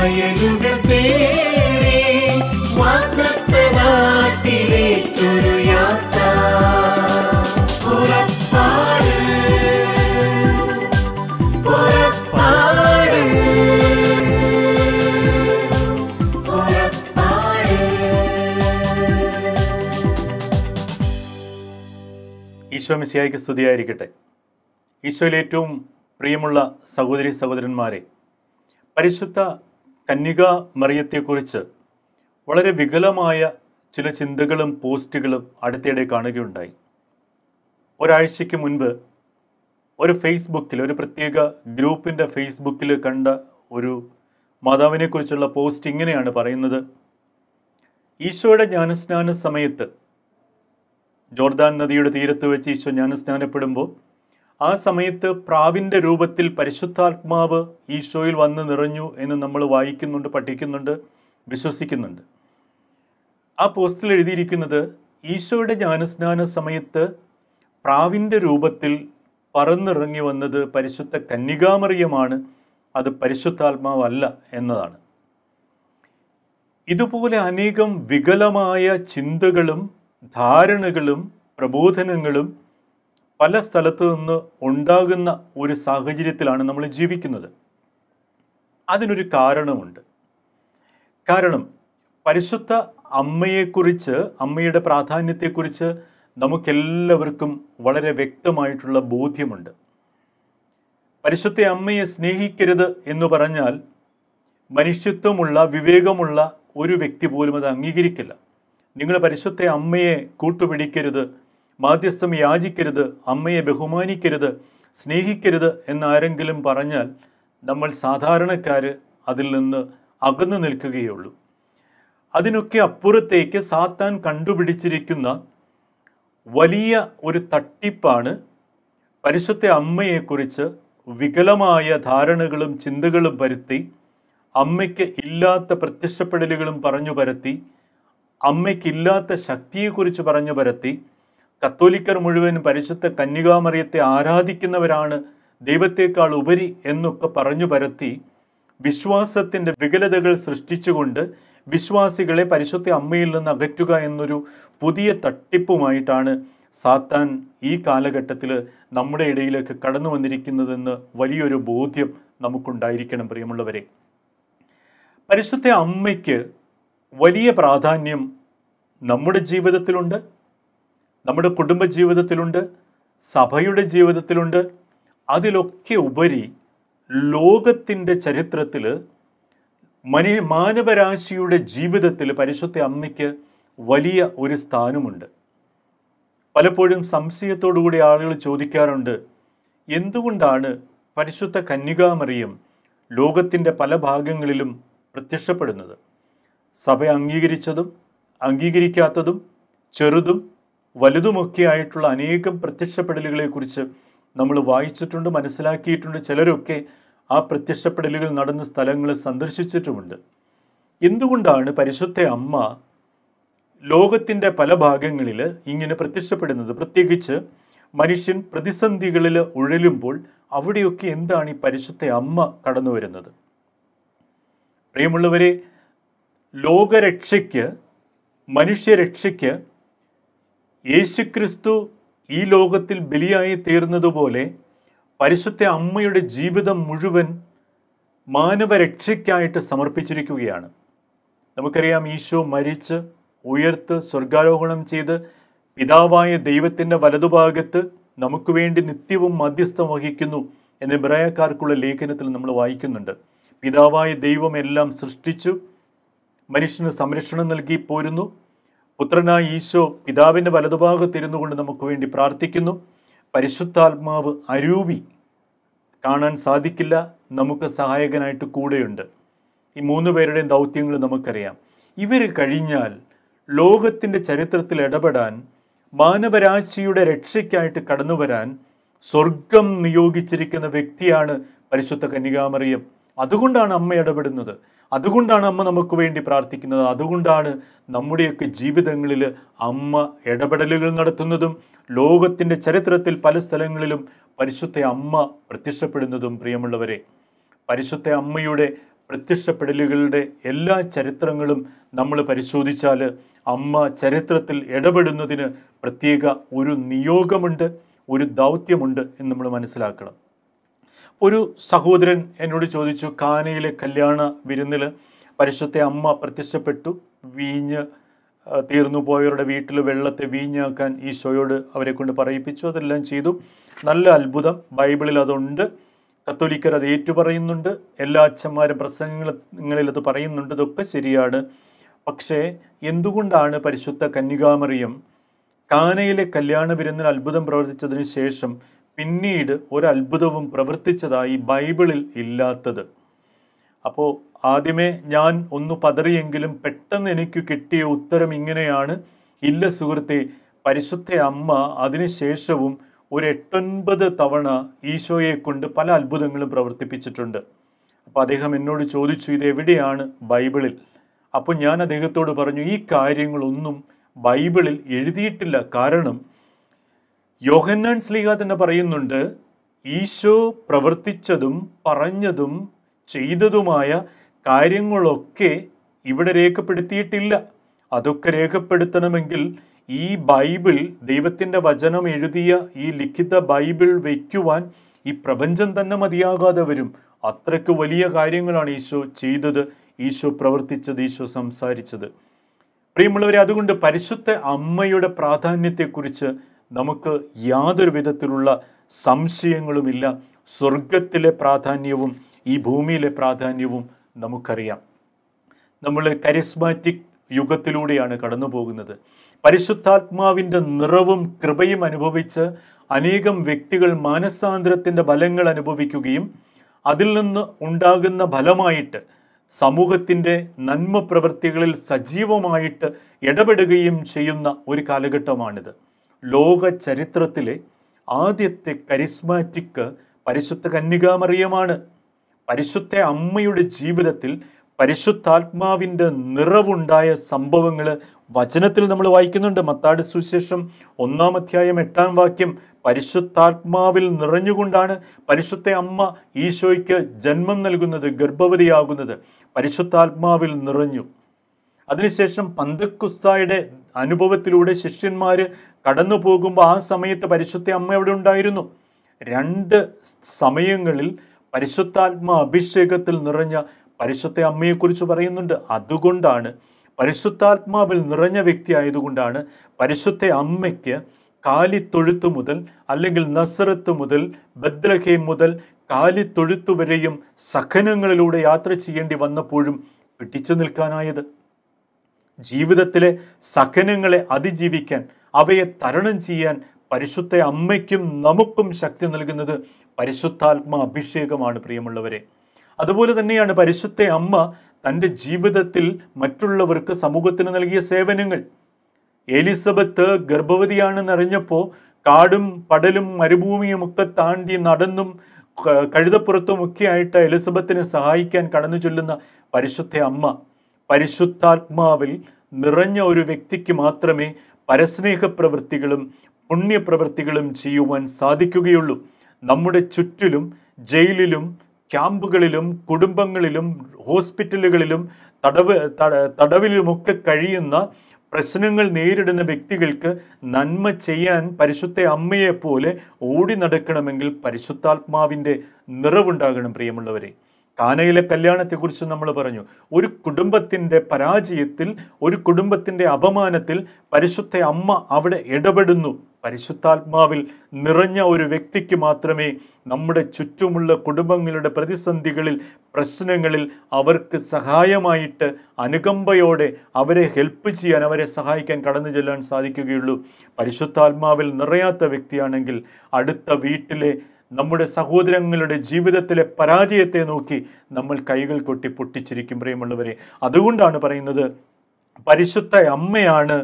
വയലുകൾ തേടി വാഗ്ദത്ത നാട്ടിലേക്കൊരു യാത്ര. പുറപ്പാട് പുറപ്പാട് പുറപ്പാട്. ഈശോ മിശിഹായ്ക്ക് സ്തുതിയായിരിക്കട്ടെ. ഈശോയിൽ ഏറ്റവും പ്രിയമുള്ള സഹോദരി സഹോദരന്മാരെ, പരിശുദ്ധ കന്യകാ മറിയത്തെക്കുറിച്ച് വളരെ വികലമായ ചില ചിന്തകളും പോസ്റ്റുകളും അടുത്തിടെ കാണുകയുണ്ടായി. ഒരാഴ്ചയ്ക്ക് മുൻപ് ഒരു ഫേസ്ബുക്കിൽ, ഒരു പ്രത്യേക ഗ്രൂപ്പിൻ്റെ ഫേസ്ബുക്കിൽ കണ്ട ഒരു മാതാവിനെക്കുറിച്ചുള്ള പോസ്റ്റ് ഇങ്ങനെയാണ് പറയുന്നത്: ഈശോയുടെ ജ്ഞാനസ്നാന സമയത്ത് ജോർദാൻ നദിയുടെ തീരത്ത് വെച്ച് ഈശോ ജ്ഞാനസ്നാനപ്പെടുമ്പോൾ ആ സമയത്ത് പ്രാവിൻ്റെ രൂപത്തിൽ പരിശുദ്ധാത്മാവ് ഈശോയിൽ വന്ന് നിറഞ്ഞു എന്ന് നമ്മൾ വായിക്കുന്നുണ്ട്, പഠിക്കുന്നുണ്ട്, വിശ്വസിക്കുന്നുണ്ട്. ആ പോസ്റ്റിൽ എഴുതിയിരിക്കുന്നത് ഈശോയുടെ ജ്ഞാനസ്നാന സമയത്ത് പ്രാവിൻ്റെ രൂപത്തിൽ പറന്നിറങ്ങി വന്നത് പരിശുദ്ധ കന്യകാമറിയമാണ്, അത് പരിശുദ്ധാത്മാവല്ല എന്നതാണ്. ഇതുപോലെ അനേകം വികലമായ ചിന്തകളും ധാരണകളും പ്രബോധനങ്ങളും പല സ്ഥലത്തു നിന്ന് ഉണ്ടാകുന്ന ഒരു സാഹചര്യത്തിലാണ് നമ്മൾ ജീവിക്കുന്നത്. അതിനൊരു കാരണമുണ്ട്. കാരണം പരിശുദ്ധ അമ്മയെക്കുറിച്ച്, അമ്മയുടെ പ്രാധാന്യത്തെക്കുറിച്ച് നമുക്കെല്ലാവർക്കും വളരെ വ്യക്തമായിട്ടുള്ള ബോധ്യമുണ്ട്. പരിശുദ്ധ അമ്മയെ സ്നേഹിക്കരുത് എന്ന് പറഞ്ഞാൽ മനുഷ്യത്വമുള്ള, വിവേകമുള്ള ഒരു വ്യക്തി പോലും അത് അംഗീകരിക്കില്ല. നിങ്ങൾ പരിശുദ്ധ അമ്മയെ കൂട്ടുപിടിക്കരുത്, മാധ്യസ്ഥം യാചിക്കരുത്, അമ്മയെ ബഹുമാനിക്കരുത്, സ്നേഹിക്കരുത് എന്നാരെങ്കിലും പറഞ്ഞാൽ നമ്മൾ സാധാരണക്കാർ അതിൽ നിന്ന് അകന്നു നിൽക്കുകയുള്ളൂ. അതിനൊക്കെ അപ്പുറത്തേക്ക് സാത്താൻ കണ്ടുപിടിച്ചിരിക്കുന്ന വലിയ ഒരു തട്ടിപ്പാണ് പരിശുദ്ധ അമ്മയെക്കുറിച്ച് വികലമായ ധാരണകളും ചിന്തകളും പരത്തി, അമ്മയ്ക്ക് ഇല്ലാത്ത പ്രത്യക്ഷപ്പെടലുകളും പറഞ്ഞു പരത്തി, അമ്മയ്ക്കില്ലാത്ത ശക്തിയെക്കുറിച്ച് പറഞ്ഞു പരത്തി, കത്തോലിക്കർ മുഴുവൻ പരിശുദ്ധ കന്യകാമറിയത്തെ ആരാധിക്കുന്നവരാണ് ദൈവത്തെക്കാൾ ഉപരി എന്നൊക്കെ പറഞ്ഞു പരത്തി വിശ്വാസത്തിൻ്റെ വികലതകൾ സൃഷ്ടിച്ചുകൊണ്ട് വിശ്വാസികളെ പരിശുദ്ധ അമ്മയിൽ നിന്ന് അകറ്റുക എന്നൊരു പുതിയ തട്ടിപ്പുമായിട്ടാണ് സാത്താൻ ഈ കാലഘട്ടത്തിൽ നമ്മുടെ ഇടയിലേക്ക് കടന്നു വന്നിരിക്കുന്നതെന്ന് വലിയൊരു ബോധ്യം നമുക്കുണ്ടായിരിക്കണം. പ്രിയമുള്ളവരെ, പരിശുദ്ധ അമ്മയ്ക്ക് വലിയ പ്രാധാന്യം നമ്മുടെ ജീവിതത്തിലുണ്ട്, നമ്മുടെ കുടുംബജീവിതത്തിലുണ്ട്, സഭയുടെ ജീവിതത്തിലുണ്ട്. അതിലൊക്കെ ഉപരി ലോകത്തിൻ്റെ ചരിത്രത്തിൽ, മാനവരാശിയുടെ ജീവിതത്തിൽ പരിശുദ്ധ അമ്മയ്ക്ക് വലിയ ഒരു സ്ഥാനമുണ്ട്. പലപ്പോഴും സംശയത്തോടുകൂടി ആളുകൾ ചോദിക്കാറുണ്ട്, എന്തുകൊണ്ടാണ് പരിശുദ്ധ കന്യകാമറിയം ലോകത്തിൻ്റെ പല ഭാഗങ്ങളിലും പ്രത്യക്ഷപ്പെടുന്നത്? സഭ അംഗീകരിച്ചതും അംഗീകരിക്കാത്തതും ചെറുതും വലുതുമൊക്കെ ആയിട്ടുള്ള അനേകം പ്രത്യക്ഷപ്പെടലുകളെക്കുറിച്ച് നമ്മൾ വായിച്ചിട്ടുണ്ട്, മനസ്സിലാക്കിയിട്ടുണ്ട്. ചിലരൊക്കെ ആ പ്രത്യക്ഷപ്പെടലുകൾ നടന്ന സ്ഥലങ്ങൾ സന്ദർശിച്ചിട്ടുമുണ്ട്. എന്തുകൊണ്ടാണ് പരിശുദ്ധ അമ്മ ലോകത്തിൻ്റെ പല ഭാഗങ്ങളിൽ ഇങ്ങനെ പ്രത്യക്ഷപ്പെടുന്നത്? പ്രത്യേകിച്ച് മനുഷ്യൻ പ്രതിസന്ധികളിൽ ഉഴലുമ്പോൾ അവിടെയൊക്കെ എന്താണ് ഈ പരിശുദ്ധ അമ്മ കടന്നു വരുന്നത്? പ്രിയമുള്ളവരെ, ലോകരക്ഷയ്ക്ക്, മനുഷ്യരക്ഷയ്ക്ക് യേശുക്രിസ്തു ഈ ലോകത്തിൽ ബലിയായി തീർന്നതുപോലെ പരിശുദ്ധ അമ്മയുടെ ജീവിതം മുഴുവൻ മാനവരക്ഷയ്ക്കായിട്ട് സമർപ്പിച്ചിരിക്കുകയാണ്. നമുക്കറിയാം, ഈശോ മരിച്ച് ഉയർത്ത് സ്വർഗാരോഹണം ചെയ്ത് പിതാവായ ദൈവത്തിൻ്റെ വലതുഭാഗത്ത് നമുക്ക് വേണ്ടി നിത്യവും മധ്യസ്ഥം വഹിക്കുന്നു എന്ന് ഇബ്രായക്കാർക്കുള്ള ലേഖനത്തിൽ നമ്മൾ വായിക്കുന്നുണ്ട്. പിതാവായ ദൈവം എല്ലാം സൃഷ്ടിച്ചു, മനുഷ്യന് സംരക്ഷണം നൽകി പോരുന്നു. പുത്രനായ ഈശോ പിതാവിൻ്റെ വലതുഭാഗത്തിരുന്നു കൊണ്ട് നമുക്ക് വേണ്ടി പ്രാർത്ഥിക്കുന്നു. പരിശുദ്ധാത്മാവ് അരൂപി, കാണാൻ സാധിക്കില്ല, നമുക്ക് സഹായകനായിട്ട് കൂടെയുണ്ട്. ഈ 3 പേരുടെയും ദൗത്യങ്ങൾ നമുക്കറിയാം. ഇവർ കഴിഞ്ഞാൽ ലോകത്തിൻ്റെ ചരിത്രത്തിൽ ഇടപെടാൻ, മാനവരാശിയുടെ രക്ഷയ്ക്കായിട്ട് കടന്നു വരാൻ സ്വർഗം നിയോഗിച്ചിരിക്കുന്ന വ്യക്തിയാണ് പരിശുദ്ധ കന്യകാമറിയം. അതുകൊണ്ടാണ് അമ്മ ഇടപെടുന്നത്, അതുകൊണ്ടാണ് അമ്മ നമുക്ക് വേണ്ടി പ്രാർത്ഥിക്കുന്നത്, അതുകൊണ്ടാണ് നമ്മുടെയൊക്കെ ജീവിതങ്ങളിൽ അമ്മ ഇടപെടലുകൾ നടത്തുന്നതും ലോകത്തിൻ്റെ ചരിത്രത്തിൽ പല സ്ഥലങ്ങളിലും പരിശുദ്ധ അമ്മ പ്രത്യക്ഷപ്പെടുന്നതും. പ്രിയമുള്ളവരെ, പരിശുദ്ധ അമ്മയുടെ പ്രത്യക്ഷപ്പെടലുകളുടെ എല്ലാ ചരിത്രങ്ങളും നമ്മൾ പരിശോധിച്ചാൽ അമ്മ ചരിത്രത്തിൽ ഇടപെടുന്നതിന് പ്രത്യേക ഒരു നിയോഗമുണ്ട്, ഒരു ദൗത്യമുണ്ട് എന്ന് നമ്മൾ മനസ്സിലാക്കണം. ഒരു സഹോദരൻ എന്നോട് ചോദിച്ചു, കാനയിലെ കല്യാണ വിരുന്നിൽ പരിശുദ്ധ അമ്മ പ്രത്യക്ഷപ്പെട്ടു, വീഞ്ഞ് തീർന്നു പോയവരുടെ വീട്ടിൽ വെള്ളത്തെ വീഞ്ഞാക്കാൻ ഈശോയോട് അവരെ കൊണ്ട് പറയിപ്പിച്ചു. അതെല്ലാം ചെയ്തു. നല്ല അത്ഭുതം, ബൈബിളിൽ അതുണ്ട്, കത്തോലിക്കർ അത് ഏറ്റുപറയുന്നുണ്ട്, എല്ലാ അച്ഛന്മാരും പ്രസംഗങ്ങളിൽ അത് പറയുന്നുണ്ട്, ഇതൊക്കെ ശരിയാണ്. പക്ഷേ എന്തുകൊണ്ടാണ് പരിശുദ്ധ കന്യകാമറിയം കാനയിലെ കല്യാണ വിരുന്നിൽ അത്ഭുതം പ്രവർത്തിച്ചതിന് ശേഷം പിന്നീട് ഒരത്ഭുതവും പ്രവർത്തിച്ചതായി ബൈബിളിൽ ഇല്ലാത്തത്? അപ്പോൾ ആദ്യമേ ഞാൻ ഒന്ന് പതറിയെങ്കിലും പെട്ടെന്ന് എനിക്ക് കിട്ടിയ ഉത്തരം ഇങ്ങനെയാണ്: ഇല്ല സുഹൃത്തെ, പരിശുദ്ധ അമ്മ അതിനുശേഷവും ഒരു 8-9 തവണ ഈശോയെ കൊണ്ട് പല അത്ഭുതങ്ങളും പ്രവർത്തിപ്പിച്ചിട്ടുണ്ട്. അപ്പോൾ അദ്ദേഹം എന്നോട് ചോദിച്ചു, ഇതെവിടെയാണ് ബൈബിളിൽ? അപ്പോൾ ഞാൻ അദ്ദേഹത്തോട് പറഞ്ഞു, ഈ കാര്യങ്ങളൊന്നും ബൈബിളിൽ എഴുതിയിട്ടില്ല. കാരണം യോഹന്നാൻ ശ്ലീഹ തന്നെ പറയുന്നുണ്ട്, ഈശോ പ്രവർത്തിച്ചതും പറഞ്ഞതും ചെയ്തതുമായ കാര്യങ്ങളൊക്കെ ഇവിടെ രേഖപ്പെടുത്തിയിട്ടില്ല. അതൊക്കെ രേഖപ്പെടുത്തണമെങ്കിൽ ഈ ബൈബിൾ, ദൈവത്തിൻ്റെ വചനം എഴുതിയ ഈ ലിഖിത ബൈബിൾ വയ്ക്കുവാൻ ഈ പ്രപഞ്ചം തന്നെ മതിയാകാതെ വരും. അത്രയ്ക്ക് വലിയ കാര്യങ്ങളാണ് ഈശോ ചെയ്തത്, ഈശോ പ്രവർത്തിച്ചത്, ഈശോ സംസാരിച്ചത്. പ്രിയമുള്ളവരെ, അതുകൊണ്ട് പരിശുദ്ധ അമ്മയുടെ പ്രാധാന്യത്തെക്കുറിച്ച് നമുക്ക് യാതൊരു വിധത്തിലുള്ള സംശയങ്ങളുമില്ല. സ്വർഗത്തിലെ പ്രാധാന്യവും ഈ ഭൂമിയിലെ പ്രാധാന്യവും നമുക്കറിയാം. നമ്മൾ കരിസ്മാറ്റിക് യുഗത്തിലൂടെയാണ് കടന്നു പോകുന്നത്. പരിശുദ്ധാത്മാവിൻ്റെ നിറവും കൃപയും അനുഭവിച്ച് അനേകം വ്യക്തികൾ മാനസാന്തരത്തിൻ്റെ ഫലങ്ങൾ അനുഭവിക്കുകയും അതിൽ നിന്ന് ഉണ്ടാകുന്ന ഫലമായിട്ട് സമൂഹത്തിൻ്റെ നന്മ പ്രവൃത്തികളിൽ സജീവമായിട്ട് ഇടപെടുകയും ചെയ്യുന്ന ഒരു കാലഘട്ടമാണിത്. ലോക ചരിത്രത്തിലെ ആദ്യത്തെ കരിസ്മാറ്റിക് പരിശുദ്ധ കന്യകാമറിയമാണ്. പരിശുദ്ധ അമ്മയുടെ ജീവിതത്തിൽ പരിശുദ്ധാത്മാവിൻ്റെ നിറവുണ്ടായ സംഭവങ്ങൾ വചനത്തിൽ നമ്മൾ വായിക്കുന്നുണ്ട്. മത്തായിയുടെ സുവിശേഷം 1-ാം അധ്യായം 8-ാം വാക്യം, പരിശുദ്ധാത്മാവിൽ നിറഞ്ഞുകൊണ്ടാണ് പരിശുദ്ധ അമ്മ ഈശോയ്ക്ക് ജന്മം നൽകുന്നത്, ഗർഭവതിയാകുന്നത്. പരിശുദ്ധാത്മാവിൽ നിറഞ്ഞു. അതിനുശേഷം പന്തക്കുസ്തായുടെ അനുഭവത്തിലൂടെ ശിഷ്യന്മാർ കടന്നു പോകുമ്പോൾ ആ സമയത്ത് പരിശുദ്ധ അമ്മ അവിടെ ഉണ്ടായിരുന്നു. 2 സമയങ്ങളിൽ പരിശുദ്ധാത്മാ അഭിഷേകത്തിൽ നിറഞ്ഞ പരിശുദ്ധ അമ്മയെക്കുറിച്ച് പറയുന്നുണ്ട്. അതുകൊണ്ടാണ്, പരിശുദ്ധാത്മാവിൽ നിറഞ്ഞ വ്യക്തി ആയതുകൊണ്ടാണ് പരിശുദ്ധ അമ്മയ്ക്ക് കാലിത്തൊഴുത്ത് മുതൽ, അല്ലെങ്കിൽ നസറത്ത് മുതൽ, ബത്ലഹേം മുതൽ കാലിത്തൊഴുത്ത് വരെയും സഹനങ്ങളിലൂടെ യാത്ര ചെയ്യേണ്ടി വന്നപ്പോഴും പിടിച്ചു നിൽക്കാനായത്. ജീവിതത്തിലെ സഹനങ്ങളെ അതിജീവിക്കാൻ, അവയെ തരണം ചെയ്യാൻ പരിശുദ്ധ അമ്മയ്ക്കും നമുക്കും ശക്തി നൽകുന്നത് പരിശുദ്ധാത്മാ അഭിഷേകമാണ്. പ്രിയമുള്ളവരെ, അതുപോലെ തന്നെയാണ് പരിശുദ്ധ അമ്മ തൻ്റെ ജീവിതത്തിൽ മറ്റുള്ളവർക്ക്, സമൂഹത്തിന് നൽകിയ സേവനങ്ങൾ. എലിസബത്ത് ഗർഭവതിയാണെന്നറിഞ്ഞപ്പോൾ കാടും പടലും മരുഭൂമിയും ഒക്കെ താണ്ടി നടന്നും കഴുതപ്പുറത്തുമൊക്കെ ആയിട്ട് എലിസബത്തിനെ സഹായിക്കാൻ കടന്നു ചൊല്ലുന്ന പരിശുദ്ധ അമ്മ. പരിശുദ്ധാത്മാവിൽ നിറഞ്ഞ ഒരു വ്യക്തിക്ക് മാത്രമേ പരസ്നേഹ പ്രവൃത്തികളും പുണ്യപ്രവൃത്തികളും ചെയ്യുവാൻ സാധിക്കുകയുള്ളൂ. നമ്മുടെ ചുറ്റിലും ജയിലിലും ക്യാമ്പുകളിലും കുടുംബങ്ങളിലും ഹോസ്പിറ്റലുകളിലും തടവിലുമൊക്കെ കഴിയുന്ന പ്രശ്നങ്ങൾ നേരിടുന്ന വ്യക്തികൾക്ക് നന്മ ചെയ്യാൻ പരിശുദ്ധ അമ്മയെപ്പോലെ ഓടി നടക്കണമെങ്കിൽ പരിശുദ്ധാത്മാവിൻ്റെ നിറവുണ്ടാകണം. പ്രിയമുള്ളവരെ, കാനയിലെ കല്യാണത്തെക്കുറിച്ച് നമ്മൾ പറഞ്ഞു. ഒരു കുടുംബത്തിൻ്റെ പരാജയത്തിൽ, ഒരു കുടുംബത്തിൻ്റെ അപമാനത്തിൽ പരിശുദ്ധ അമ്മ അവിടെ ഇടപെടുന്നു. പരിശുദ്ധാത്മാവിൽ നിറഞ്ഞ ഒരു വ്യക്തിക്ക് മാത്രമേ നമ്മുടെ ചുറ്റുമുള്ള കുടുംബങ്ങളുടെ പ്രതിസന്ധികളിൽ, പ്രശ്നങ്ങളിൽ അവർക്ക് സഹായമായിട്ട് അനുകമ്പയോടെ അവരെ ഹെൽപ്പ് ചെയ്യാൻ, അവരെ സഹായിക്കാൻ കടന്നു ചെല്ലാൻ സാധിക്കുകയുള്ളൂ. പരിശുദ്ധാത്മാവിൽ നിറയാത്ത വ്യക്തിയാണെങ്കിൽ അടുത്ത വീട്ടിലെ നമ്മുടെ സഹോദരങ്ങളുടെ ജീവിതത്തിലെ പരാജയത്തെ നോക്കി നമ്മൾ കൈകൾ കൊട്ടി പൊട്ടിച്ചിരിക്കും. പ്രിയമുള്ളവരെ, അതുകൊണ്ടാണ് പറയുന്നത് പരിശുദ്ധ അമ്മയാണ്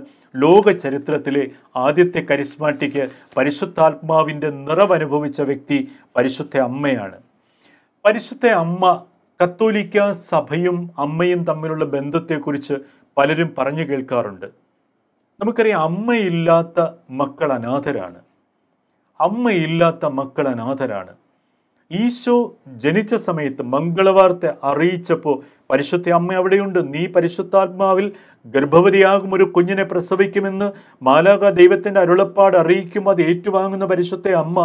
ലോക ചരിത്രത്തിലെ ആദ്യത്തെ കരിസ്മാറ്റിക്. പരിശുദ്ധാത്മാവിൻ്റെ നിറവനുഭവിച്ച വ്യക്തി പരിശുദ്ധ അമ്മയാണ്. പരിശുദ്ധ അമ്മ, കത്തോലിക്ക സഭയും അമ്മയും തമ്മിലുള്ള ബന്ധത്തെക്കുറിച്ച് പലരും പറഞ്ഞു കേൾക്കാറുണ്ട്. നമുക്കറിയാം, അമ്മയില്ലാത്ത മക്കൾ അനാഥരാണ്. അമ്മയില്ലാത്ത മക്കൾ അനാഥരാണ്. ഈശോ ജനിച്ച സമയത്ത് മംഗളവാർത്ത അറിയിച്ചപ്പോൾ പരിശുദ്ധ അമ്മ അവിടെയുണ്ട്. നീ പരിശുദ്ധാത്മാവിൽ ഗർഭവതിയാകും, ഒരു കുഞ്ഞിനെ പ്രസവിക്കുമെന്ന് മാലാഖ ദൈവത്തിൻ്റെ അരുളപ്പാട് അറിയിക്കും. അത് ഏറ്റുവാങ്ങുന്ന പരിശുദ്ധ അമ്മ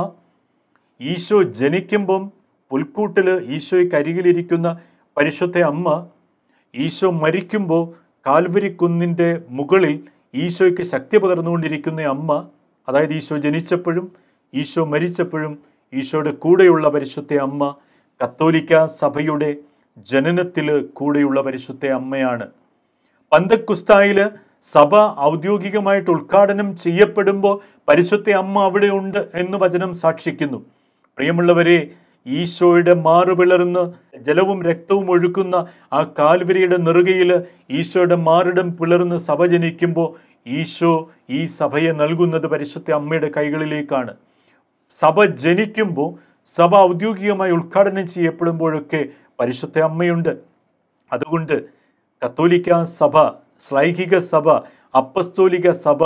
ഈശോ ജനിക്കുമ്പം പുൽക്കൂട്ടിൽ ഈശോയ്ക്ക് അരികിലിരിക്കുന്ന പരിശുദ്ധ അമ്മ, ഈശോ മരിക്കുമ്പോൾ കാൽവരി കുന്നിൻ്റെ മുകളിൽ ഈശോയ്ക്ക് ശക്തി പകർന്നുകൊണ്ടിരിക്കുന്ന അമ്മ, അതായത് ഈശോ ജനിച്ചപ്പോഴും ഈശോ മരിച്ചപ്പോഴും ഈശോയുടെ കൂടെയുള്ള പരിശുദ്ധ അമ്മ, കത്തോലിക്ക സഭയുടെ ജനനത്തിൽ കൂടെയുള്ള പരിശുദ്ധ അമ്മയാണ്. പന്തക്കുസ്തായിൽ സഭ ഔദ്യോഗികമായിട്ട് ഉദ്ഘാടനം ചെയ്യപ്പെടുമ്പോൾ പരിശുദ്ധ അമ്മ അവിടെ ഉണ്ട് എന്ന് വചനം സാക്ഷിക്കുന്നു. പ്രിയമുള്ളവരെ, ഈശോയുടെ മാറുപിളർന്ന് ജലവും രക്തവും ഒഴുക്കുന്ന ആ കാൽവരിയുടെ നെറുകയിൽ ഈശോയുടെ മാറിടം പിളർന്ന് സഭ ജനിക്കുമ്പോൾ ഈശോ ഈ സഭയെ നൽകുന്നത് പരിശുദ്ധ അമ്മയുടെ കൈകളിലേക്കാണ്. സഭ ജനിക്കുമ്പോൾ, സഭ ഔദ്യോഗികമായി ഉദ്ഘാടനം ചെയ്യപ്പെടുമ്പോഴൊക്കെ പരിശുദ്ധ അമ്മയുണ്ട്. അതുകൊണ്ട് കത്തോലിക്ക സഭ, ശ്ലൈഹിക സഭ, അപ്പസ്തോലിക സഭ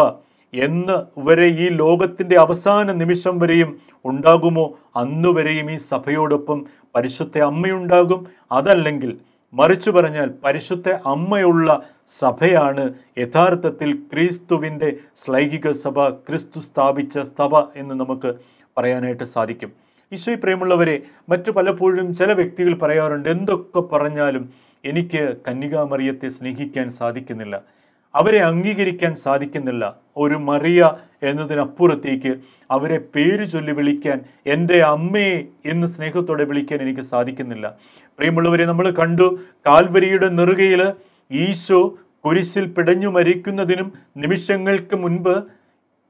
എന്ന് വരെ ഈ ലോകത്തിൻ്റെ അവസാന നിമിഷം വരെയും ഉണ്ടാകുമോ അന്നുവരെയും ഈ സഭയോടൊപ്പം പരിശുദ്ധ അമ്മയുണ്ടാകും. അതല്ലെങ്കിൽ മറിച്ചു പറഞ്ഞാൽ പരിശുദ്ധ അമ്മയുള്ള സഭയാണ് യഥാർത്ഥത്തിൽ ക്രിസ്തുവിൻ്റെ ശ്ലൈഹിക സഭ, ക്രിസ്തു സ്ഥാപിച്ച സഭ എന്ന് നമുക്ക് പറയാനായിട്ട് സാധിക്കും. ഈശോയെ പ്രിയമുള്ളവരെ, മറ്റു പലപ്പോഴും ചില വ്യക്തികൾ പറയാറുണ്ട്, എന്തൊക്കെ പറഞ്ഞാലും എനിക്ക് കന്യകാമറിയത്തെ സ്നേഹിക്കാൻ സാധിക്കുന്നില്ല, അവരെ അംഗീകരിക്കാൻ സാധിക്കുന്നില്ല. ഒരു മറിയ എന്നതിനപ്പുറത്തേക്ക് അവരെ പേര് ചൊല്ലി വിളിക്കാൻ, എൻ്റെ അമ്മയെ എന്ന് സ്നേഹത്തോടെ വിളിക്കാൻ എനിക്ക് സാധിക്കുന്നില്ല. പ്രിയമുള്ളവരെ, നമ്മൾ കണ്ടു കാൽവരിയുടെ നെറുകയിൽ ഈശോ കുരിശിൽ പിടഞ്ഞു മരിക്കുന്നതിനും നിമിഷങ്ങൾക്ക് മുൻപ്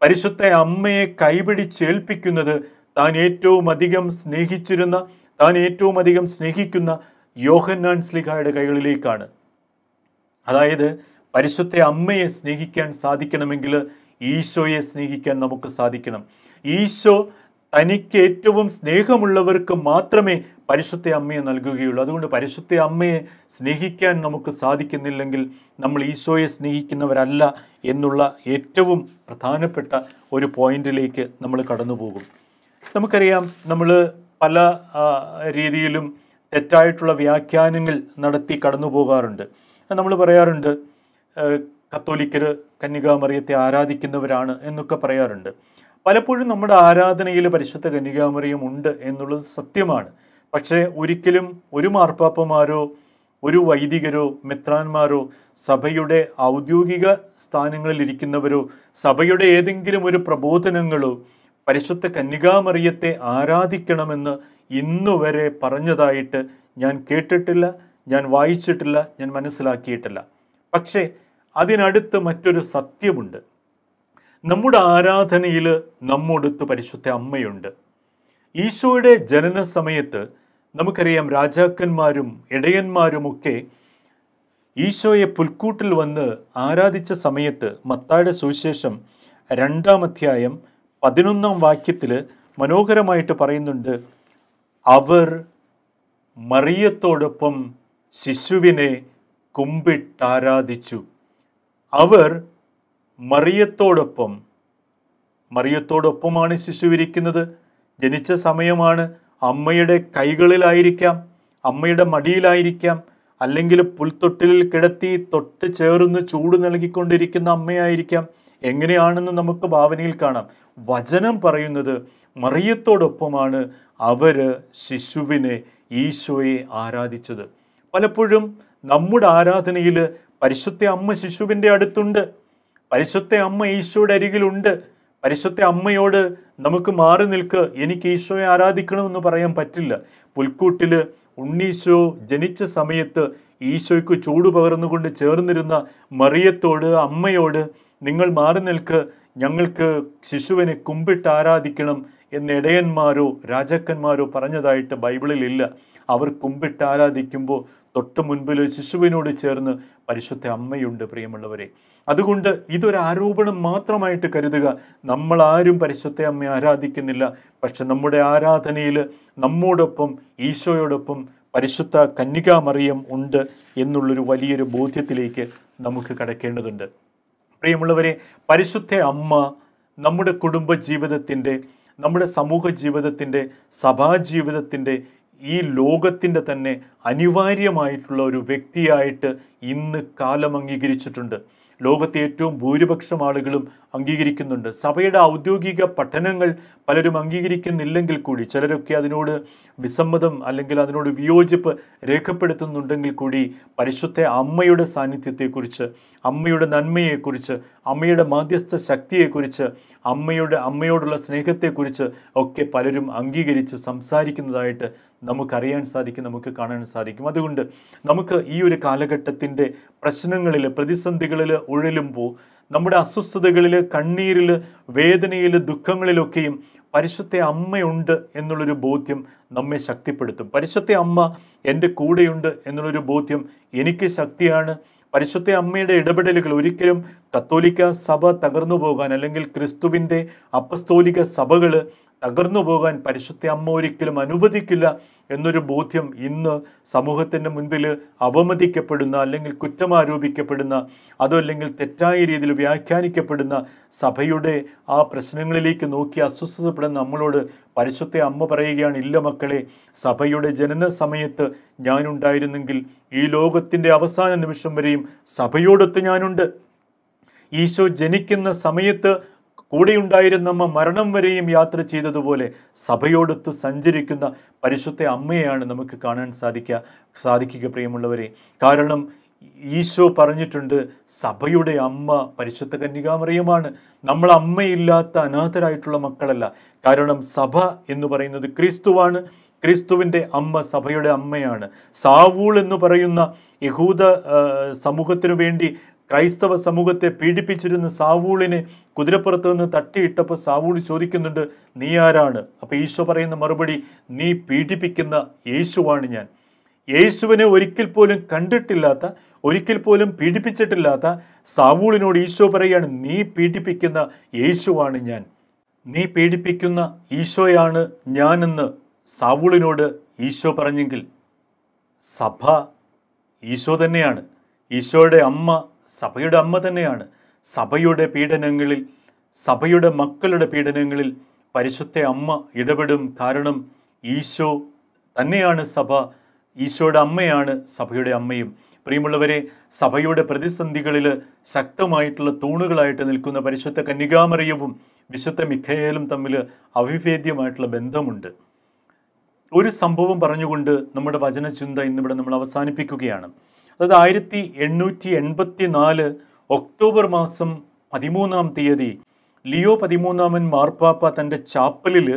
പരിശുദ്ധ അമ്മയെ കൈപിടിച്ചേൽപ്പിക്കുന്നത് താൻ ഏറ്റവും അധികം സ്നേഹിച്ചിരുന്ന, താൻ ഏറ്റവും അധികം സ്നേഹിക്കുന്ന യോഹന്നാൻ ശ്ലീഹായുടെ കൈകളിലേക്കാണ്. അതായത് പരിശുദ്ധ അമ്മയെ സ്നേഹിക്കാൻ സാധിക്കണമെങ്കിൽ ഈശോയെ സ്നേഹിക്കാൻ നമുക്ക് സാധിക്കണം. ഈശോ തനിക്ക് ഏറ്റവും സ്നേഹമുള്ളവർക്ക് മാത്രമേ പരിശുദ്ധ അമ്മയെ നൽകുകയുള്ളൂ. അതുകൊണ്ട് പരിശുദ്ധ അമ്മയെ സ്നേഹിക്കാൻ നമുക്ക് സാധിക്കുന്നില്ലെങ്കിൽ നമ്മൾ ഈശോയെ സ്നേഹിക്കുന്നവരല്ല എന്നുള്ള ഏറ്റവും പ്രധാനപ്പെട്ട ഒരു പോയിന്റിലേക്ക് നമ്മൾ കടന്നു പോകും. നമുക്കറിയാം, നമ്മൾ പല രീതിയിലും തെറ്റായിട്ടുള്ള വ്യാഖ്യാനങ്ങൾ നടത്തി കടന്നു പോകാറുണ്ട്. നമ്മൾ പറയാറുണ്ട് കത്തോലിക്കർ കന്യകാമറിയത്തെ ആരാധിക്കുന്നവരാണ് എന്നൊക്കെ പറയാറുണ്ട്. പലപ്പോഴും നമ്മുടെ ആരാധനയിൽ പരിശുദ്ധ കന്യകാമറിയം ഉണ്ട് എന്നുള്ളത് സത്യമാണ്. പക്ഷേ ഒരിക്കലും ഒരു മാർപ്പാപ്പമാരോ ഒരു വൈദികരോ മെത്രാന്മാരോ സഭയുടെ ഔദ്യോഗിക സ്ഥാനങ്ങളിൽ ഇരിക്കുന്നവരോ സഭയുടെ ഏതെങ്കിലും ഒരു പ്രബോധനങ്ങളോ പരിശുദ്ധ കന്യകാമറിയത്തെ ആരാധിക്കണമെന്ന് ഇന്നുവരെ പറഞ്ഞതായിട്ട് ഞാൻ കേട്ടിട്ടില്ല, ഞാൻ വായിച്ചിട്ടില്ല, ഞാൻ മനസ്സിലാക്കിയിട്ടില്ല. പക്ഷേ അതിനടുത്ത് മറ്റൊരു സത്യമുണ്ട്. നമ്മുടെ ആരാധനയിൽ നമ്മോടൊത്ത് പരിശുദ്ധ അമ്മയുണ്ട്. ഈശോയുടെ ജനന സമയത്ത് നമുക്കറിയാം, രാജാക്കന്മാരും ഇടയന്മാരുമൊക്കെ ഈശോയെ പുൽക്കൂട്ടിൽ വന്ന് ആരാധിച്ച സമയത്ത് മത്തായിയുടെ സുവിശേഷം 2-ാം അധ്യായം 11-ാം വാക്യത്തിൽ മനോഹരമായിട്ട് പറയുന്നുണ്ട്, അവർ മറിയത്തോടൊപ്പം ശിശുവിനെ കുമ്പിട്ടാരാധിച്ചു. അവർ മറിയത്തോടൊപ്പമാണ് ശിശുവിരിക്കുന്നത്. ജനിച്ച സമയമാണ്. അമ്മയുടെ കൈകളിലായിരിക്കാം, അമ്മയുടെ മടിയിലായിരിക്കാം, അല്ലെങ്കിൽ പുൽത്തൊട്ടിലിൽ കിടത്തി തൊട്ട് ചേർന്ന് ചൂട് നൽകിക്കൊണ്ടിരിക്കുന്ന അമ്മയായിരിക്കാം. എങ്ങനെയാണെന്ന് നമുക്ക് ഭാവനയിൽ കാണാം. വചനം പറയുന്നത് മറിയത്തോടൊപ്പമാണ് അവർ ശിശുവിനെ, ഈശോയെ ആരാധിച്ചത്. പലപ്പോഴും നമ്മുടെ ആരാധനയിൽ പരിശുദ്ധ അമ്മ ശിശുവിൻ്റെ അടുത്തുണ്ട്, പരിശുദ്ധ അമ്മ ഈശോയുടെ അരികിലുണ്ട്. പരിശുദ്ധ അമ്മയോട് നമുക്ക് മാറി നിൽക്ക്, എനിക്ക് ഈശോയെ ആരാധിക്കണമെന്ന് പറയാൻ പറ്റില്ല. പുൽക്കൂട്ടിൽ ഉണ്ണീശോ ജനിച്ച സമയത്ത് ഈശോയ്ക്ക് ചൂട് പകർന്നുകൊണ്ട് ചേർന്നിരുന്ന മറിയത്തോട്, അമ്മയോട് നിങ്ങൾ മാറി നിൽക്ക്, ഞങ്ങൾക്ക് ശിശുവിനെ കുമ്പിട്ട് ആരാധിക്കണം എന്ന് ഇടയന്മാരോ രാജാക്കന്മാരോ പറഞ്ഞതായിട്ട് ബൈബിളിൽ ഇല്ല. അവർ കുമ്പിട്ട് ആരാധിക്കുമ്പോൾ തൊട്ട് മുൻപിൽ ശിശുവിനോട് ചേർന്ന് പരിശുദ്ധ അമ്മയുണ്ട്. പ്രിയമുള്ളവരെ, അതുകൊണ്ട് ഇതൊരു ആരോപണം മാത്രമായിട്ട് കരുതുക. നമ്മൾ ആരും പരിശുദ്ധ അമ്മയെ ആരാധിക്കുന്നില്ല. പക്ഷെ നമ്മുടെ ആരാധനയിൽ നമ്മോടൊപ്പം ഈശോയോടൊപ്പം പരിശുദ്ധ കന്യകാമറിയം ഉണ്ട് എന്നുള്ളൊരു വലിയൊരു ബോധ്യത്തിലേക്ക് നമുക്ക് കടക്കേണ്ടതുണ്ട്. പ്രിയമുള്ളവരെ, പരിശുദ്ധ അമ്മ നമ്മുടെ കുടുംബ ജീവിതത്തിൻ്റെ, നമ്മുടെ സമൂഹ ജീവിതത്തിൻ്റെ, സഭാജീവിതത്തിൻ്റെ, ഈ ലോകത്തിൻ്റെ തന്നെ അനിവാര്യമായിട്ടുള്ള ഒരു വ്യക്തിയായിട്ട് ഇന്ന് കാലം അംഗീകരിച്ചിട്ടുണ്ട്. ലോകത്തെ ഏറ്റവും ഭൂരിപക്ഷം ആളുകളും അംഗീകരിക്കുന്നുണ്ട്. സഭയുടെ ഔദ്യോഗിക പഠനങ്ങൾ പലരും അംഗീകരിക്കുന്നില്ലെങ്കിൽ കൂടി, ചിലരൊക്കെ അതിനോട് വിസമ്മതം അല്ലെങ്കിൽ അതിനോട് വിയോജിപ്പ് രേഖപ്പെടുത്തുന്നുണ്ടെങ്കിൽ കൂടി, പരിശുദ്ധ അമ്മയുടെ സാന്നിധ്യത്തെക്കുറിച്ച്, അമ്മയുടെ നന്മയെക്കുറിച്ച്, അമ്മയുടെ മാധ്യസ്ഥ ശക്തിയെക്കുറിച്ച്, അമ്മയോടുള്ള സ്നേഹത്തെക്കുറിച്ച് ഒക്കെ പലരും അംഗീകരിച്ച് സംസാരിക്കുന്നതായിട്ട് നമുക്കറിയാൻ സാധിക്കും, നമുക്ക് കാണാൻ സാധിക്കും. അതുകൊണ്ട് നമുക്ക് ഈ ഒരു കാലഘട്ടത്തിൻ്റെ പ്രശ്നങ്ങളിൽ, പ്രതിസന്ധികളിൽ ഉഴലുമ്പോൾ, നമ്മുടെ അസ്വസ്ഥതകളിൽ, കണ്ണീരിൽ, വേദനയിൽ, ദുഃഖങ്ങളിലൊക്കെയും പരിശുദ്ധ അമ്മയുണ്ട് എന്നുള്ളൊരു ബോധ്യം നമ്മെ ശക്തിപ്പെടുത്തും. പരിശുദ്ധ അമ്മ എൻ്റെ കൂടെയുണ്ട് എന്നുള്ളൊരു ബോധ്യം എനിക്ക് ശക്തിയാണ്. പരിശുദ്ധ അമ്മയുടെ ഇടപെടലുകൾ ഒരിക്കലും കത്തോലിക്ക സഭ തകർന്നു പോകാൻ, അല്ലെങ്കിൽ ക്രിസ്തുവിൻ്റെ അപ്പസ്തോലിക സഭകൾ തകർന്നു പോകാൻ പരിശുദ്ധ അമ്മ ഒരിക്കലും അനുവദിക്കില്ല എന്നൊരു ബോധ്യം ഇന്ന് സമൂഹത്തിൻ്റെ മുൻപിൽ അവമതിക്കപ്പെടുന്ന, അല്ലെങ്കിൽ കുറ്റമാരോപിക്കപ്പെടുന്ന, അതല്ലെങ്കിൽ തെറ്റായ രീതിയിൽ വ്യാഖ്യാനിക്കപ്പെടുന്ന സഭയുടെ ആ പ്രശ്നങ്ങളിലേക്ക് നോക്കി അസ്വസ്ഥതപ്പെടുന്ന നമ്മളോട് പരിശുദ്ധ അമ്മ പറയുകയാണ്, ഇല്ല മക്കളെ, സഭയുടെ ജനന സമയത്ത് ഞാനുണ്ടായിരുന്നെങ്കിൽ ഈ ലോകത്തിൻ്റെ അവസാന നിമിഷം വരെയും സഭയോടൊത്ത് ഞാനുണ്ട്. ഈശോ ജനിക്കുന്ന സമയത്ത് കൂടെയുണ്ടായിരുന്ന അമ്മ മരണം വരെയും യാത്ര ചെയ്തതുപോലെ സഭയോടൊത്ത് സഞ്ചരിക്കുന്ന പരിശുദ്ധ അമ്മയെയാണ് നമുക്ക് കാണാൻ സാധിക്കുക പ്രിയമുള്ളവരെ. കാരണം ഈശോ പറഞ്ഞിട്ടുണ്ട്, സഭയുടെ അമ്മ പരിശുദ്ധ കന്യകാമറിയമാണ്. നമ്മൾ അമ്മയില്ലാത്ത അനാഥരായിട്ടുള്ള മക്കളല്ല. കാരണം സഭ എന്ന് പറയുന്നത് ക്രിസ്തുവാണ്. ക്രിസ്തുവിൻ്റെ അമ്മ സഭയുടെ അമ്മയാണ്. സാവൂൾ എന്ന് പറയുന്ന യഹൂദ സമൂഹത്തിനു വേണ്ടി ക്രൈസ്തവ സമൂഹത്തെ പീഡിപ്പിച്ചിരുന്ന സാവൂളിനെ കുതിരപ്പുറത്ത് നിന്ന് തട്ടിയിട്ടപ്പോൾ സാവൂൾ ചോദിക്കുന്നുണ്ട്, നീ ആരാണ്? അപ്പോൾ ഈശോ പറയുന്ന മറുപടി, നീ പീഡിപ്പിക്കുന്ന യേശുവാണ് ഞാൻ. യേശുവിനെ ഒരിക്കൽ പോലും കണ്ടിട്ടില്ലാത്ത, ഒരിക്കൽ പോലും പീഡിപ്പിച്ചിട്ടില്ലാത്ത സാവൂളിനോട് ഈശോ പറയുകയാണ്, നീ പീഡിപ്പിക്കുന്ന യേശുവാണ് ഞാൻ. നീ പീഡിപ്പിക്കുന്ന ഈശോയാണ് ഞാനെന്ന് സാവൂളിനോട് ഈശോ പറഞ്ഞെങ്കിൽ, സഭ ഈശോ തന്നെയാണ്. ഈശോയുടെ അമ്മ സഭയുടെ അമ്മ തന്നെയാണ്. സഭയുടെ പീഡനങ്ങളിൽ, സഭയുടെ മക്കളുടെ പീഡനങ്ങളിൽ പരിശുദ്ധ അമ്മ ഇടപെടും. കാരണം ഈശോ തന്നെയാണ് സഭ, ഈശോയുടെ അമ്മയാണ് സഭയുടെ അമ്മയും. പ്രിയമുള്ളവരെ, സഭയുടെ പ്രതിസന്ധികളിൽ ശക്തമായിട്ടുള്ള തൂണുകളായിട്ട് നിൽക്കുന്ന പരിശുദ്ധ കന്യകാമറിയവും വിശുദ്ധ മിഖായേലും തമ്മിൽ അവിഭേദ്യമായിട്ടുള്ള ബന്ധമുണ്ട്. ഒരു സംഭവം പറഞ്ഞുകൊണ്ട് നമ്മുടെ വചനചിന്ത ഇന്നിവിടെ നമ്മൾ അവസാനിപ്പിക്കുകയാണ്. അതായത് 1884 ഒക്ടോബർ മാസം 13-ാം തീയതി ലിയോ 13-ാമൻ മാർപ്പാപ്പ തൻ്റെ ചാപ്പലിൽ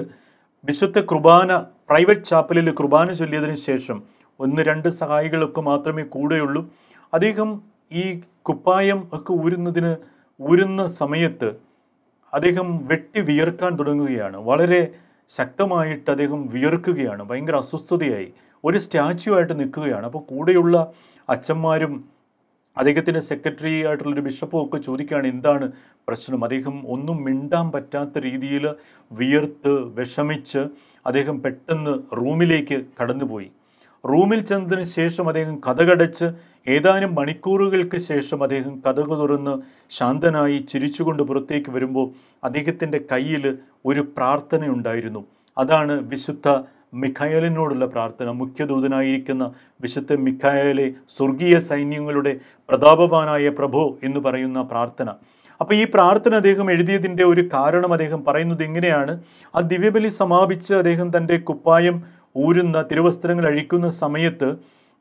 വിശുദ്ധ കുർബാന, പ്രൈവറ്റ് ചാപ്പലിൽ കുർബാന ചൊല്ലിയതിനു ശേഷം 1-2 സഹായികളൊക്കെ മാത്രമേ കൂടെയുള്ളൂ. അദ്ദേഹം ഈ കുപ്പായം ഒക്കെ ഊരുന്ന സമയത്ത് അദ്ദേഹം വെട്ടി വിയർക്കാൻ തുടങ്ങുകയാണ്. വളരെ ശക്തമായിട്ട് അദ്ദേഹം വിയർക്കുകയാണ്. ഭയങ്കര അസ്വസ്ഥതയായി ഒരു സ്റ്റാച്യു ആയിട്ട് നിൽക്കുകയാണ്. അപ്പോൾ കൂടെയുള്ള അച്ഛന്മാരും അദ്ദേഹത്തിൻ്റെ സെക്രട്ടറി ആയിട്ടുള്ളൊരു ബിഷപ്പും ഒക്കെ ചോദിക്കുകയാണ്, എന്താണ് പ്രശ്നം? അദ്ദേഹം ഒന്നും മിണ്ടാൻ പറ്റാത്ത രീതിയിൽ വിയർത്ത് വിഷമിച്ച് അദ്ദേഹം പെട്ടെന്ന് റൂമിലേക്ക് കടന്നുപോയി. റൂമിൽ ചെന്നതിന് ശേഷം അദ്ദേഹം കതകടച്ച് ഏതാനും മണിക്കൂറുകൾക്ക് ശേഷം അദ്ദേഹം കതക് തുറന്ന് ശാന്തനായി ചിരിച്ചുകൊണ്ട് പുറത്തേക്ക് വരുമ്പോൾ അദ്ദേഹത്തിൻ്റെ കയ്യിൽ ഒരു പ്രാർത്ഥനയുണ്ടായിരുന്നു. അതാണ് വിശുദ്ധ മിഖായേലിനോടുള്ള പ്രാർത്ഥന. മുഖ്യദൂതനായിരിക്കുന്ന വിശുദ്ധ മിഖായേലെ, സ്വർഗീയ സൈന്യങ്ങളുടെ പ്രതാപവാനായ പ്രഭോ എന്ന് പറയുന്ന പ്രാർത്ഥന. അപ്പോൾ ഈ പ്രാർത്ഥന അദ്ദേഹം എഴുതിയതിൻ്റെ ഒരു കാരണം അദ്ദേഹം പറയുന്നത് ഇങ്ങനെയാണ്. ആ ദിവ്യബലി സമാപിച്ച് അദ്ദേഹം തൻ്റെ കുപ്പായം ഊരുന്ന, തിരുവസ്ത്രങ്ങൾ അഴിക്കുന്ന സമയത്ത്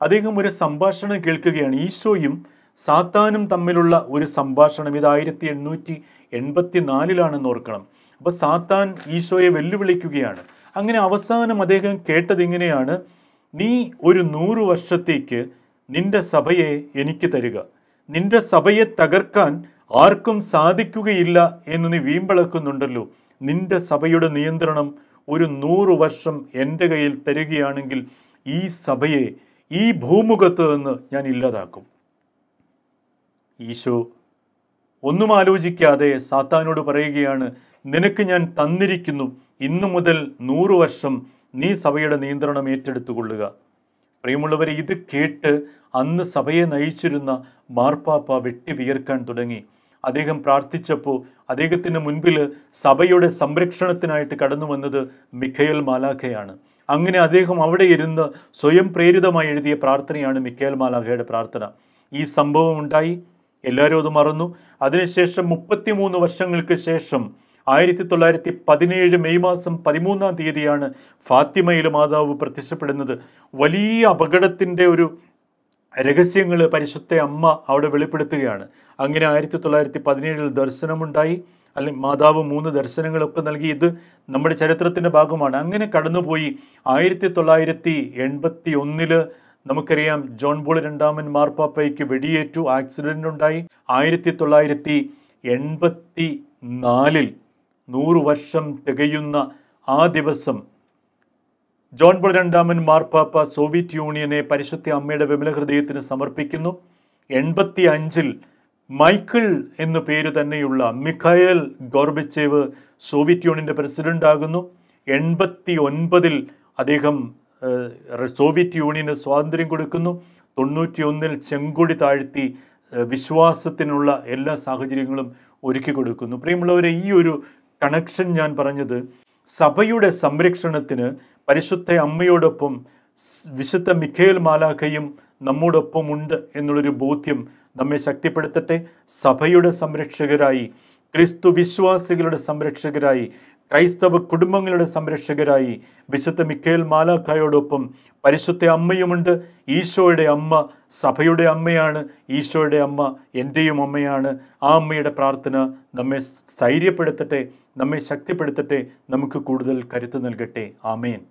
അദ്ദേഹം ഒരു സംഭാഷണം കേൾക്കുകയാണ്. ഈശോയും സാത്താനും തമ്മിലുള്ള ഒരു സംഭാഷണം. ഇത് 1884 ഓർക്കണം. അപ്പോൾ സാത്താൻ ഈശോയെ വെല്ലുവിളിക്കുകയാണ്. അങ്ങനെ അവസാനം അദ്ദേഹം കേട്ടത് ഇങ്ങനെയാണ്, നീ ഒരു 100 വർഷത്തേക്ക് നിന്റെ സഭയെ എനിക്ക് തരിക, നിന്റെ സഭയെ തകർക്കാൻ ആർക്കും സാധിക്കുകയില്ല എന്ന് നീ വീമ്പിളക്കുന്നുണ്ടല്ലോ, നിന്റെ സഭയുടെ നിയന്ത്രണം ഒരു 100 വർഷം എൻ്റെ കയ്യിൽ തരികയാണെങ്കിൽ ഈ സഭയെ ഈ ഭൂമുഖത്ത് നിന്ന് ഞാൻ ഇല്ലാതാക്കും. ഈശോ ഒന്നും ആലോചിക്കാതെ സാത്താനോട് പറയുകയാണ്, നിനക്ക് ഞാൻ തന്നിരിക്കുന്നു, ഇന്നു മുതൽ 100 വർഷം നീ സഭയുടെ നിയന്ത്രണം ഏറ്റെടുത്തുകൊള്ളുക. പ്രിയമുള്ളവരെ, ഇത് കേട്ട് അന്ന് സഭയെ നയിച്ചിരുന്ന മാർപ്പാപ്പ വെട്ടി വിയർക്കാൻ തുടങ്ങി. അദ്ദേഹം പ്രാർത്ഥിച്ചപ്പോൾ അദ്ദേഹത്തിന് മുൻപിൽ സഭയുടെ സംരക്ഷണത്തിനായിട്ട് കടന്നു വന്നത് മിഖയേൽ മാലാഖയാണ്. അങ്ങനെ അദ്ദേഹം അവിടെ ഇരുന്ന് സ്വയം പ്രേരിതമായി എഴുതിയ പ്രാർത്ഥനയാണ് മിഖയേൽ മാലാഖയുടെ പ്രാർത്ഥന. ഈ സംഭവം ഉണ്ടായി, എല്ലാവരും അത് മറന്നു. അതിനുശേഷം 33 വർഷങ്ങൾക്ക് ശേഷം 1917 മെയ് മാസം 13-ാം തീയതിയാണ് ഫാത്തിമയിൽ മാതാവ് പ്രത്യക്ഷപ്പെടുന്നത്. വലിയ അപകടത്തിൻ്റെ ഒരു രഹസ്യങ്ങൾ പരിശുദ്ധ അമ്മ അവിടെ വെളിപ്പെടുത്തുകയാണ്. അങ്ങനെ 1917 ദർശനമുണ്ടായി, അല്ലെങ്കിൽ മാതാവ് 3 ദർശനങ്ങളൊക്കെ നൽകി. ഇത് നമ്മുടെ ചരിത്രത്തിൻ്റെ ഭാഗമാണ്. അങ്ങനെ കടന്നുപോയി 1981 നമുക്കറിയാം ജോൺ പോൾ രണ്ടാമൻ മാർപ്പാപ്പയ്ക്ക് വെടിയേറ്റു, ആക്സിഡൻ്റ് ഉണ്ടായി. 1984 100 വർഷം തികയുന്ന ആ ദിവസം ജോൺ പോൾ രണ്ടാമൻ മാർപ്പാപ്പ സോവിയറ്റ് യൂണിയനെ പരിശുദ്ധ അമ്മയുടെ വിമല ഹൃദയത്തിന് സമർപ്പിക്കുന്നു. 85 മൈക്കിൾ എന്നു പേര് തന്നെയുള്ള മിഖായേൽ ഗോർബച്ചേവ് സോവിയറ്റ് യൂണിയൻ്റെ പ്രസിഡന്റ് ആകുന്നു. 89 അദ്ദേഹം സോവിയറ്റ് യൂണിയന് സ്വാതന്ത്ര്യം കൊടുക്കുന്നു. 91 ചെങ്കൊടി താഴ്ത്തി വിശ്വാസത്തിനുള്ള എല്ലാ സാഹചര്യങ്ങളും ഒരുക്കി കൊടുക്കുന്നു. പ്രിയമുള്ളവരെ, ഈ ഒരു കണക്ഷൻ ഞാൻ പറഞ്ഞത് സഭയുടെ സംരക്ഷണത്തിന് പരിശുദ്ധ അമ്മയോടൊപ്പം വിശുദ്ധ മിഖയേൽ മാലാഖയും നമ്മോടൊപ്പം ഉണ്ട് എന്നുള്ളൊരു ബോധ്യം നമ്മെ ശക്തിപ്പെടുത്തട്ടെ. സഭയുടെ സംരക്ഷകരായി, ക്രിസ്തു വിശ്വാസികളുടെ സംരക്ഷകരായി, ക്രൈസ്തവ കുടുംബങ്ങളുടെ സംരക്ഷകരായി വിശുദ്ധ മിഖയേൽ മാലാഖയോടൊപ്പം പരിശുദ്ധ അമ്മയുമുണ്ട്. ഈശോയുടെ അമ്മ സഭയുടെ അമ്മയാണ്. ഈശോയുടെ അമ്മ എൻ്റെയും അമ്മയാണ്. ആ അമ്മയുടെ പ്രാർത്ഥന നമ്മെ സ്ഥൈര്യപ്പെടുത്തട്ടെ, നമ്മെ ശക്തിപ്പെടുത്തട്ടെ, നമുക്ക് കൂടുതൽ കരുത്ത് നൽകട്ടെ. ആമേൻ.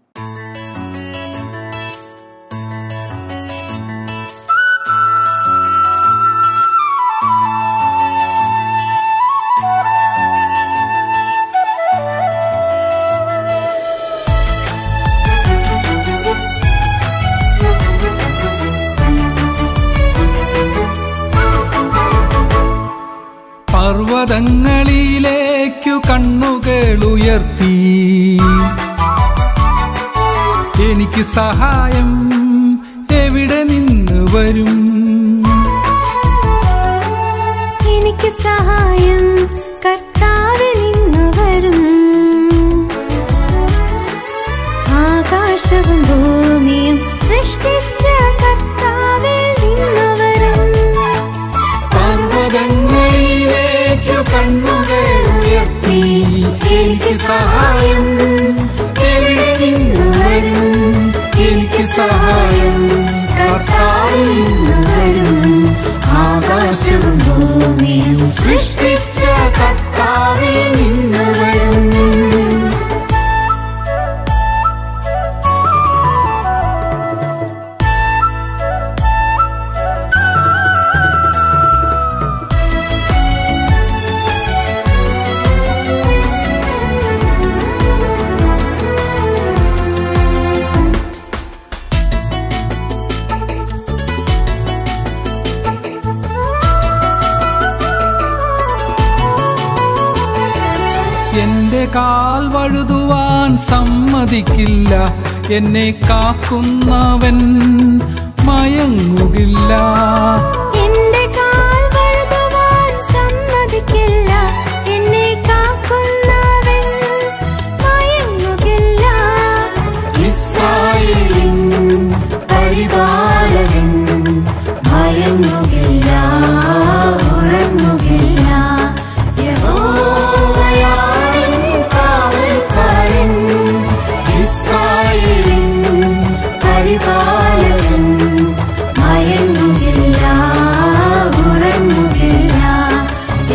പർവ്വതങ്ങളിലേക്കു കണ്ണുകളുയർത്തി എനിക്ക് സഹായം എവിടെ നിന്ന് വരും? എനിക്ക് സഹായം കർത്താവിൽ നിന്ന് വരും. ആകാശവും ഭൂമിയും സൃഷ്ടിച്ച കർത്താവിൽ നിന്ന് വരും. പർവ്വതങ്ങളിലേക്കു കണ്ണുകളുയർത്തി എനിക്ക് സഹായം എവിടെ നിന്ന് വരും? എനിക്ക് സഹായം കർത്താവിൽ നിന്ന് വരും. ആകാശവും ഭൂമിയും സൃഷ്ടിച്ച കർത്താവിൽ നിന്ന് വരും. എന്റെ കാൽ വഴുതുവാൻ സമ്മതിക്കില്ല. എന്നെ കാക്കുന്നവൻ മയങ്ങുകില്ല. എന്റെ കാൽ വഴുതുവാൻ സമ്മതിക്കില്ല. എന്നെ കാക്കുന്നവൻ മയങ്ങുകില്ല. ഇസ്രായേലിൻ പരിപാലകൻ മയങ്ങുകില്ല, ഉറങ്ങുകില്ല. പരിപാലകൻ മയങ്ങുകില്ല, ഉറങ്ങുകില്ല.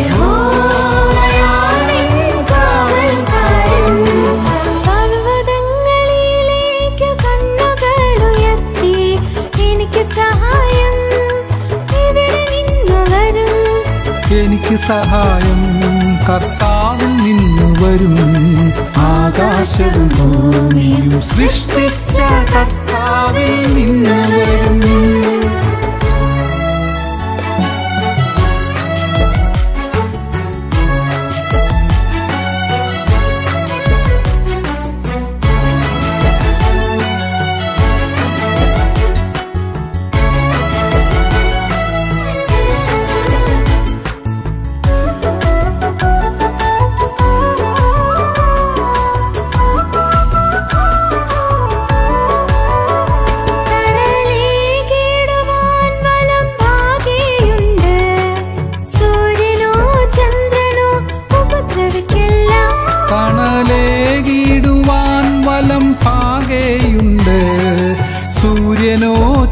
യഹോവയാണെൻ കാവൽക്കാരൻ. പർവ്വതങ്ങളിലേക്കു കണ്ണുകളുയർത്തി എനിക്ക് സഹായം എവിടെ നിന്ന് വരും? എനിക്ക് സഹായം കർത്താവിൽ നിന്ന് വരും. ആകാശവും ഭൂമിയും സൃഷ്ടിച്ച കർത്താവിൽ നിന്ന് വരും.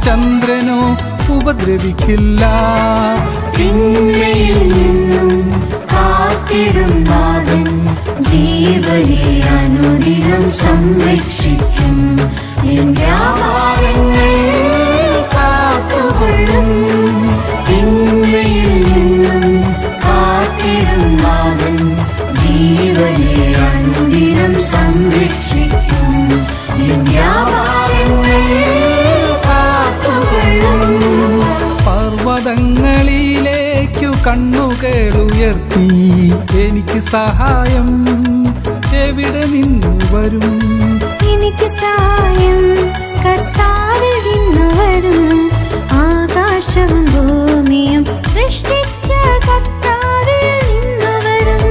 ചന്ദ്രനോ ഉപദ്രവിക്കില്ല. തിന്മയിൽ നിന്നും കാത്തിടും നാഥൻ ജീവനെ അനുദിനം സംരക്ഷിക്കും. നിൻ വ്യാപാരങ്ങൾ കാത്തുകൊള്ളും. തിന്മയിൽ നിന്നും കാത്തിടും നാഥൻ ജീവനെ അനുദിനം സംരക്ഷിക്കും. നിൻ വ്യാപാരങ്ങൾ കാത്തുകൊള്ളും. പർവ്വതങ്ങളിലേക്കു കണ്ണുകൾ ഉയർത്തി എനിക്ക് സഹായം എവിടെ നിന്ന് വരും? എനിക്ക് സഹായം കർത്താവിൽ നിന്ന് വരും. ആകാശവും ഭൂമിയും സൃഷ്ടിച്ച കർത്താവിൽ നിന്ന് വരും.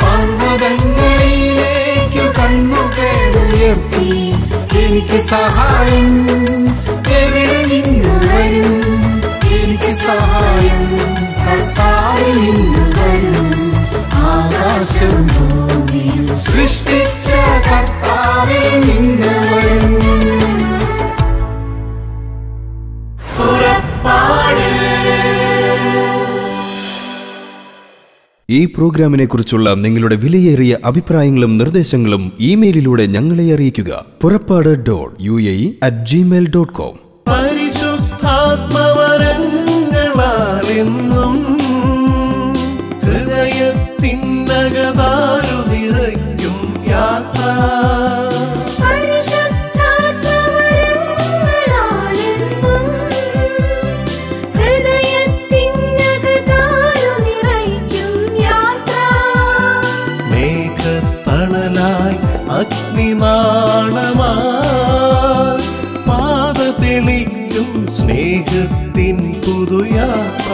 പർവ്വതങ്ങളിലേക്കു കണ്ണുകൾ ഉയർത്തി എനിക്ക് സഹായം എവിടെ നിന്ന് വരും? എനിക്ക് സഹായം കർത്താവിൽ നിന്ന് വരും. ആകാശവും ഭൂമിയും സൃഷ്ടിച്ച കർത്താവിൽ നിന്ന് വരും. ഈ പ്രോഗ്രാമിനെ കുറിച്ചുള്ള നിങ്ങളുടെ വിലയേറിയ അഭിപ്രായങ്ങളും നിർദ്ദേശങ്ങളും ഇമെയിലിലൂടെ ഞങ്ങളെ അറിയിക്കുക. purappadu.uae@gmail.com. പരിശുദ്ധാത്മവരങ്ങളാലെന്നും ഹൃദയത്തിനകതാരു നിറയ്ക്കും യാത്ര. മേഘത്തണലായി അഗ്നിനാളമായി പാത തെളിക്കും സ്നേഹത്തിൻ പുതുയാത്ര.